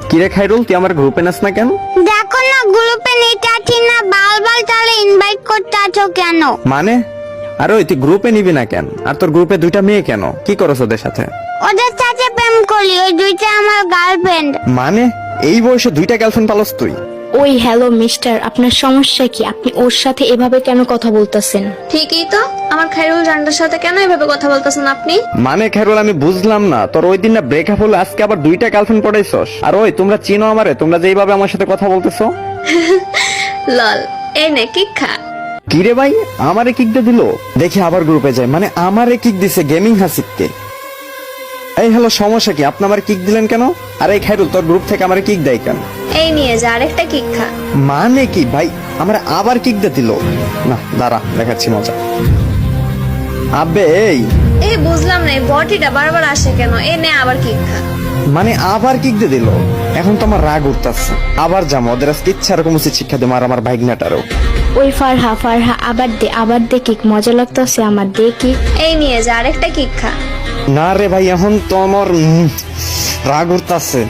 কিরে খাইরুল, তুই আমার গ্রুপে নাস না কেন? দেখো না গ্রুপে নিতে আছি না, বারবার তাহলে ইনভাইট করতে আছো কেন? মানে আরে ওই তুই গ্রুপে নিবি না কেন? আর তোর গ্রুপে দুইটা মেয়ে কেন? কি করছ ওদের সাথে? ওদের সাথে প্রেম করি, ওই দুইটা আমার গার্লফ্রেন্ড। মানে এই বয়সে দুইটা গার্লফ্রেন্ড পালস তুই? ওই হ্যালো মিস্টার, আপনার সমস্যা কি? আপনি ওর সাথে এভাবে কেন কথা বলতেছেন? ঠিকই তো, আমার খাইরুল জানটার সাথে কেন এভাবে কথা বলতেছেন আপনি? মানে খাইরুল আমি বুঝলাম না, তোর ওই দিন না ব্রেকআপ হলো, আজকে আবার দুইটা গার্লফ্রেন্ড পড়াইছস? আর ওই তোমরা চিনো আমারে? তোমরা যে এইভাবে আমার সাথে কথা বলতেছো? লল, এই নে কি খা। কিরে ভাই, আমারে কিক দিয়ে দিল? দেখি আবার গ্রুপে যায়, মানে আমারে কিক দিছে গেমিং হাসিবকে। এই হ্যালো, সমস্যা কি? আপনি আমার কিক দিলেন কেন? আর এই খাইরুল তোর গ্রুপ থেকে আমারে কিক দেয় কেন? এই নিয়ে যা আরেকটা কি খা। মানে কি ভাই, আমার আবার কিক দিয়ে দিল? না দাঁড়া, দেখাচ্ছি মজা। আবে এই বুঝলাম না, এই বটিটা বারবার আসে কেন? এই নে আবার কি খা। মানে আবার কিক দিয়ে দিল। এখন তো আমার রাগ উঠতেছে, আবার যাবো ওদের আজকে ইচ্ছা রকম উচিত শিক্ষা দেবো, আর আমার ভাইগনাটারও। ওই ফারহা আবার দে কিক, মজা লাগতেছে আমার, দে কিক। এই নিয়ে যা আরেকটা কি খা। না রে ভাই, এখন তো আমার রাগ উঠতেছে।